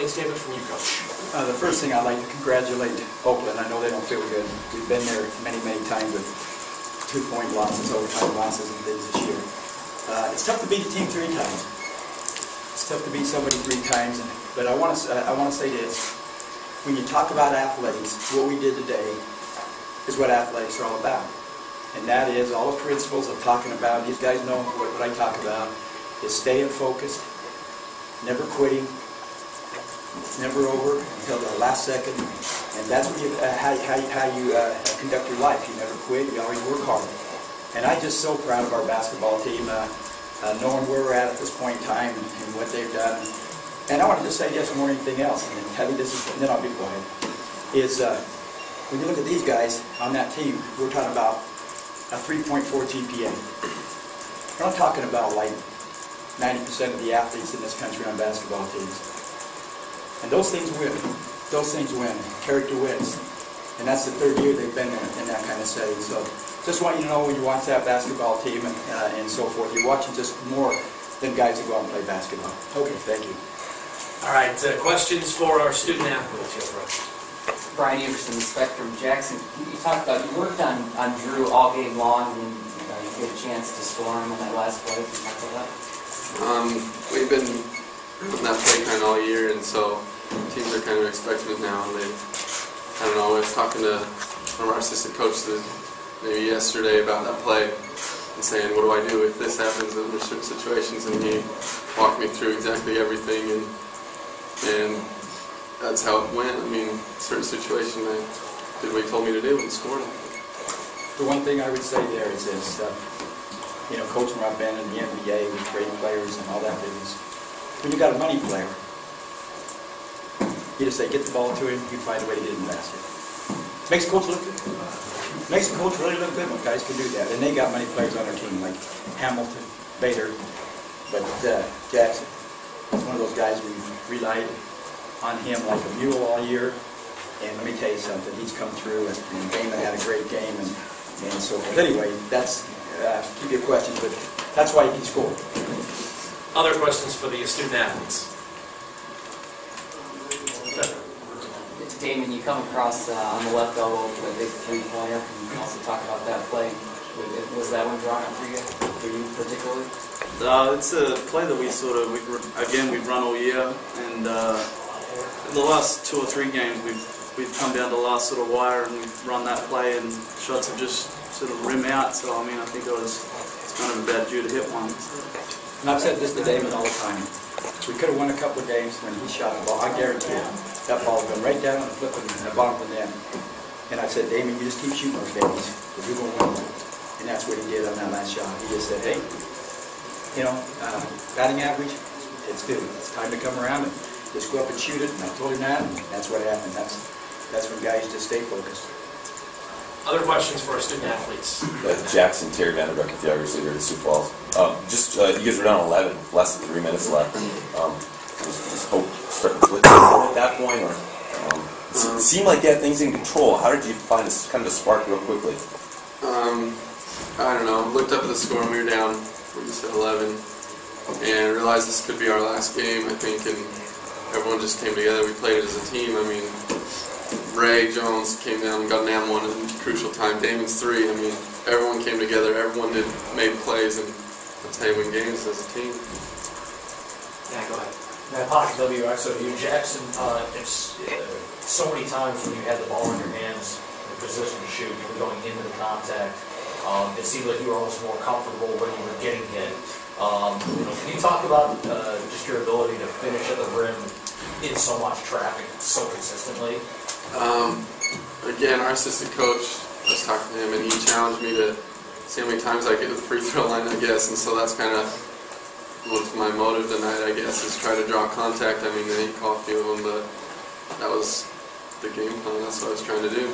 athlete statement from you, Coach. The first thing I'd like to congratulate Oakland. I know they don't feel good. We've been there many, many times with 2-point losses, overtime losses, and things this year. It's tough to beat a team 3 times. It's tough to beat somebody 3 times. But I want to say this: when you talk about athletics, what we did today is what athletics are all about, and that is all the principles of talking about. These guys know what I talk about is staying focused, never quitting. It's never over until the last second, and that's what how you conduct your life. You never quit. You always work hard. And I'm just so proud of our basketball team, knowing where we're at this point in time and what they've done. And I want to just say this more than anything else, and tell you this, and then I'll be quiet. Is when you look at these guys on that team, we're talking about a 3.4 GPA. We're not talking about like 90% of the athletes in this country on basketball teams. And those things win. Those things win. Character wins. And that's the 3rd year they've been in that kind of setting. So just want you to know when you watch that basketball team and so forth, you're watching just more than guys who go out and play basketball. Okay, thank you. All right, questions for our student athletes. Yes, Brian Everson, Spectrum. Jackson, you talked about, you worked on Drew all game long, and you get a chance to score him on that last play. Can you talk about that? We've been on that play kind of all year, and so teams are kind of expecting it now. And I don't know, I was talking to one of our assistant coaches maybe yesterday about that play and saying, what do I do if this happens under certain situations? And he walked me through exactly everything, and that's how it went. I mean, certain situation, I did what he told me to do and scored it. The one thing I would say there is this, you know, coaching around been in the MBA with great players and all that business. When you got a money player, you just say, get the ball to him, you find a way to get in the basket. Makes the coach look good. Makes the coach really look good when guys can do that. And they got many players on their team, like Hamilton, Bader, but Jackson is one of those guys we relied on him like a mule all year. And let me tell you something, he's come through, and Damon had a great game, and so forth. Anyway, that's, keep your questions, but that's why he can score. Other questions for the student athletes? Damon, you come across on the left elbow with a big 3-pointer. Can you also talk about that play? Was that one drawn up for you particularly? It's a play that we've run all year, and the last 2 or 3 games we've come down to the last sort of wire and we've run that play, and shots have just sort of rim out. So I mean, I think it's kind of a bad due to hit one. And I've said this to Damon all the time. We could have won a couple of games when he shot the ball. I guarantee you, that ball would come right down and flip in the bottom of the net. And I said, Damon, you just keep shooting those babies, because you're going to win. And that's what he did on that last shot. He just said, hey, you know, batting average, it's good. It's time to come around and just go up and shoot it. And I told him that, and that's what happened. That's when guys just stay focused. Other questions for our student athletes? Jackson, Terry Vanderbeck with the Tigers leader at Sioux Falls. You guys were down 11, less than 3 minutes left. Was hope starting to flip at that point, or it seemed like you had things in control. How did you find this kind of a spark real quickly? I don't know. Looked up at the score and we were down. We just hit 11, and realized this could be our last game, I think, and everyone just came together. We played it as a team. I mean, Ray Jones came down and got an and one at a crucial time. Damon's 3. I mean, everyone came together. Everyone made plays, and that's how you win games as a team. Yeah, go ahead. Matt Pocket, WXOU. Jackson, it's so many times when you had the ball in your hands, in position to shoot, you were going into the contact. It seemed like you were almost more comfortable when you were getting hit. Can you talk about just your ability to finish at the rim in so much traffic so consistently? Again, our assistant coach, I was talking to him, and he challenged me to see how many times I get to the free throw line, I guess, and so that's kind of what's my motive tonight, I guess, is try to draw contact. I mean, they didn't call a few of them, but that was the game plan. That's what I was trying to do.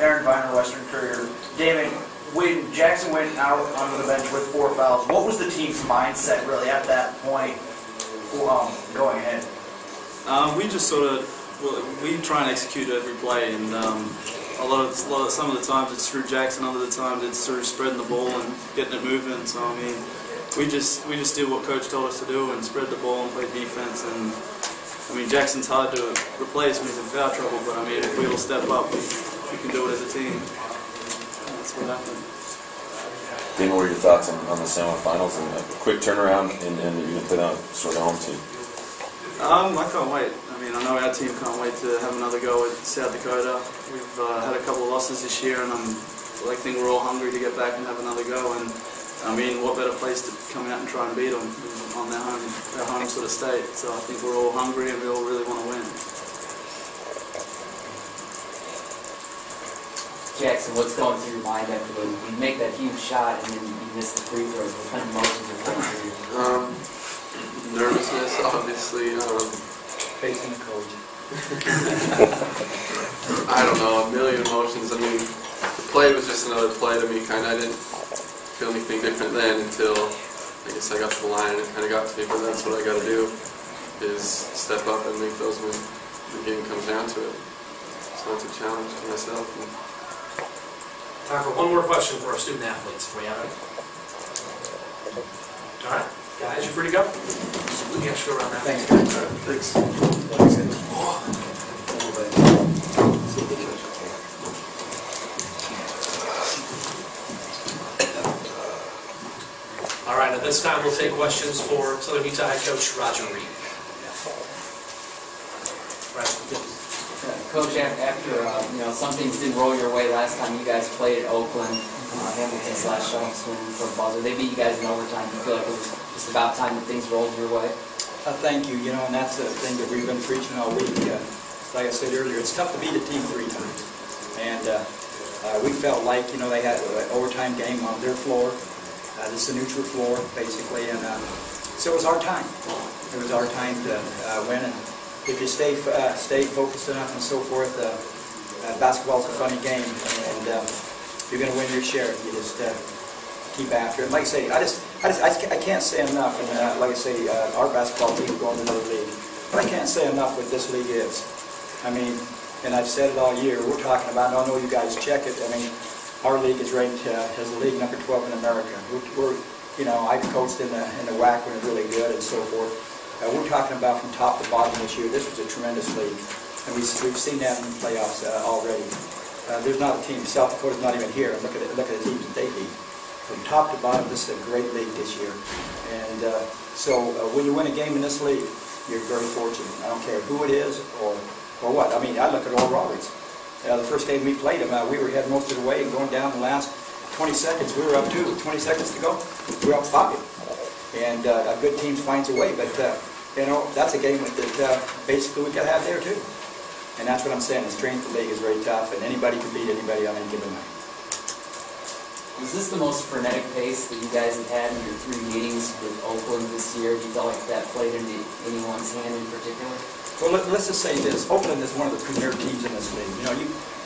Aaron Viner, Western Courier. Damon, when Jackson went out onto the bench with 4 fouls, what was the team's mindset really at that point going ahead? We just we try and execute every play, and some of the times it's through Jackson, other times it's through spreading the ball and getting it moving. So I mean, we just did what coach told us to do and spread the ball and play defense. And I mean, Jackson's hard to replace when he's in foul trouble, but I mean, if we all step up, we can do it as a team. And that's what happened. Damon, what are your thoughts on the semifinals and a quick turnaround and you can play down sort of home team? I can't wait. I mean, I know our team can't wait to have another go at South Dakota. We've had a couple of losses this year, and I think we're all hungry to get back and have another go. And I mean, what better place to come out and try and beat them on their home sort of state. So I think we're all hungry and we all really want to win. Jackson, what's going through your mind after you make that huge shot and then you miss the free throws? What kind of emotions are going through you? Nervousness, obviously. Facing the coach. I don't know, a million emotions. I mean, the play was just another play to me. I didn't feel anything different then until I guess I got to the line and it kind of got to me. But that's what I got to do, is step up and make those when the game comes down to it. So that's a challenge to myself. Time for one more question for our student athletes, if we have it. All right, guys, you free to go? We can go around that. Thanks, guys. Thanks. All right, at this time, we'll take questions for Southern Utah head coach Roger Reed. Coach, after some things didn't roll your way last time you guys played at Oakland, Hamilton's last shot swing for a buzzer. They beat you guys in overtime. Do you feel like it was just about time that things rolled your way? Thank you. And that's the thing that we've been preaching all week. Like I said earlier, it's tough to beat a team 3 times. And we felt like, they had an overtime game on their floor. This is a neutral floor, basically. And so it was our time. It was our time to win. And if you stay focused enough and so forth, basketball's a funny game. And you're going to win your share if you just keep after it. And like I say, I can't say enough. And like I say, our basketball team going to another league. But I can't say enough what this league is. I mean, and I've said it all year, we're talking about, and I know you guys check it, I mean, our league is ranked as the league number 12 in America. I've coached in the WAC when it's really good and so forth. We're talking about from top to bottom this year. This was a tremendous league. And we've seen that in the playoffs already. There's not a team, South Dakota's not even here. Look at the teams that they beat. From top to bottom, this is a great league this year. And so when you win a game in this league, you're very fortunate. I don't care who it is or what. I mean, I look at Oral Roberts. The first game we played them, we were heading most of the way and going down the last 20 seconds. We were up 2, 20 seconds to go. We were up 5. And a good team finds a way. But, that's a game that basically we got to have there too. And that's what I'm saying. The strength of the league is very tough, and anybody can beat anybody on any given night. Was this the most frenetic pace that you guys have had in your 3 meetings with Oakland this year? Do you feel like that played into anyone's hand in particular? Well, let's just say this. Oakland is one of the premier teams in this league.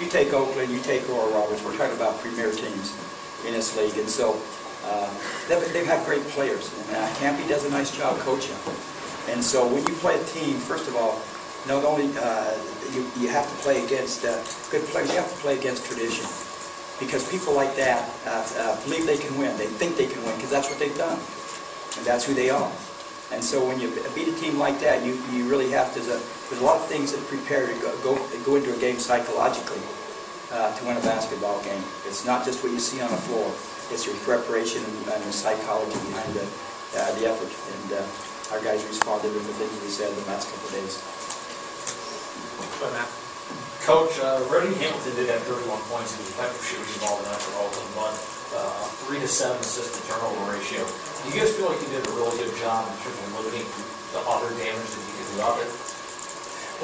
You take Oakland, you take Oral Roberts. We're talking about premier teams in this league. And so they've had great players. And Campy does a nice job coaching. And so when you play a team, first of all, not only you have to play against good players, you have to play against tradition. Because people like that believe they can win. They think they can win because that's what they've done. And that's who they are. And so when you beat a team like that, you really have to, there's a lot of things that prepare to go into a game psychologically to win a basketball game. It's not just what you see on the floor. It's your preparation and the psychology behind the effort. And our guys responded with the things we said the last couple of days. Go ahead, Matt. Coach, Reggie Hamilton did have 31 points in the effective shooting involved in that for Oakland, but 3 to 7 assist to turnover ratio. Do you guys feel like you did a really good job in terms of limiting the other damage that you could do out there?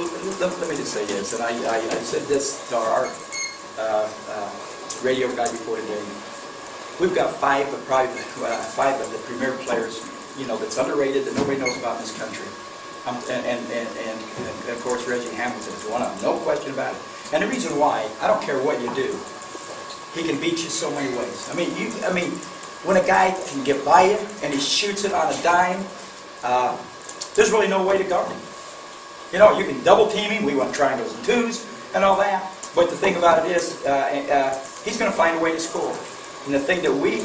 Well, let me just say this, and I said this to our radio guy before the game. We've got 5 of the premier players, that's underrated that nobody knows about in this country. And of course Reggie Hamilton is one of them, no question about it. And the reason why, I don't care what you do, he can beat you so many ways. I mean, when a guy can get by you and he shoots it on a dime, there's really no way to guard him. You can double team him. We want triangles and 2s and all that. But the thing about it is, he's going to find a way to score. And the thing that we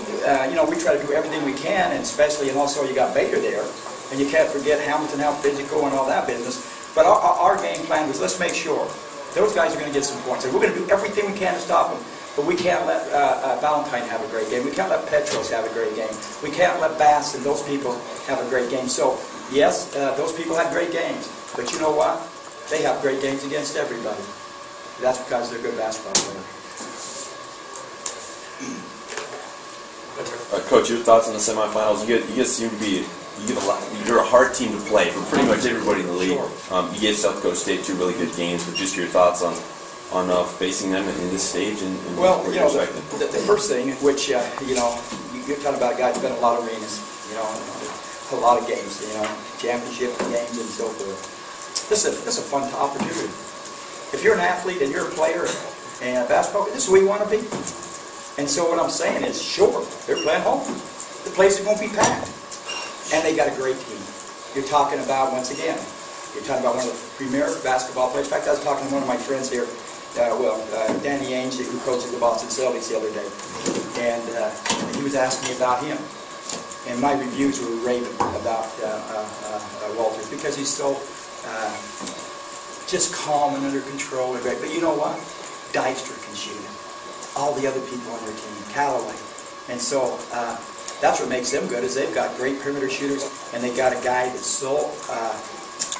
try to do everything we can, and especially, and also you got Baker there, and you can't forget Hamilton, how physical and all that business. But our game plan was, let's make sure those guys are going to get some points. And we're going to do everything we can to stop them. But we can't let Valentine have a great game. We can't let Petros have a great game. We can't let Bass and those people have a great game. So, yes, those people had great games. But you know what? They have great games against everybody. That's because they're good basketball players. Coach, your thoughts on the semifinals? You guys seem to be you're a hard team to play for pretty much everybody in the league. Sure. You gave South Dakota State 2 really good games, but just your thoughts on facing them in this stage and well, what you you're know, expecting. the first thing, which you're talking about a guy who's been in a lot of arenas, a lot of games, championship games and so forth. This is a fun opportunity. If you're an athlete and you're a player and basketball, this is where you want to be. And so what I'm saying is, sure, they're playing home. The place is going to be packed. And they got a great team. You're talking about, once again, you're talking about one of the premier basketball players. In fact, I was talking to one of my friends here, Danny Ainge, who coaches the Boston Celtics the other day. And he was asking me about him. And my reviews were raving about Walters because he's so just calm and under control. But you know what? Dykstra can shoot it. All the other people on their team, Callaway. And so that's what makes them good, is they've got great perimeter shooters, and they got a guy that's so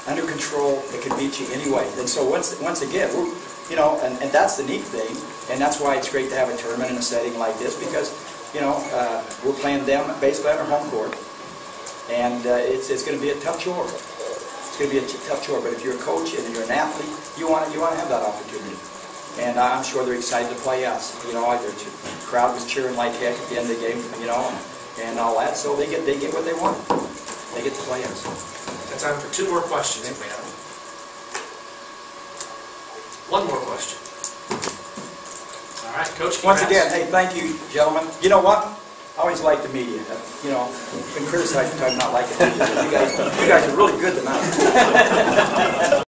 under control that can beat you anyway. And so once again, we're, and that's the neat thing, and that's why it's great to have a tournament in a setting like this, because we're playing them basically on our home court, and it's going to be a tough chore. It's going to be a tough chore. But if you're a coach and you're an athlete, you want to have that opportunity. And I'm sure they're excited to play us. The crowd was cheering like heck at the end of the game, and all that. So they get what they want. They get to play us. Got time for 2 more questions if we have them. 1 more question. All right, Coach. Once again, hey, thank you, gentlemen. You know what? I always like the media. Been criticized for not liking the media. You guys are really good tonight.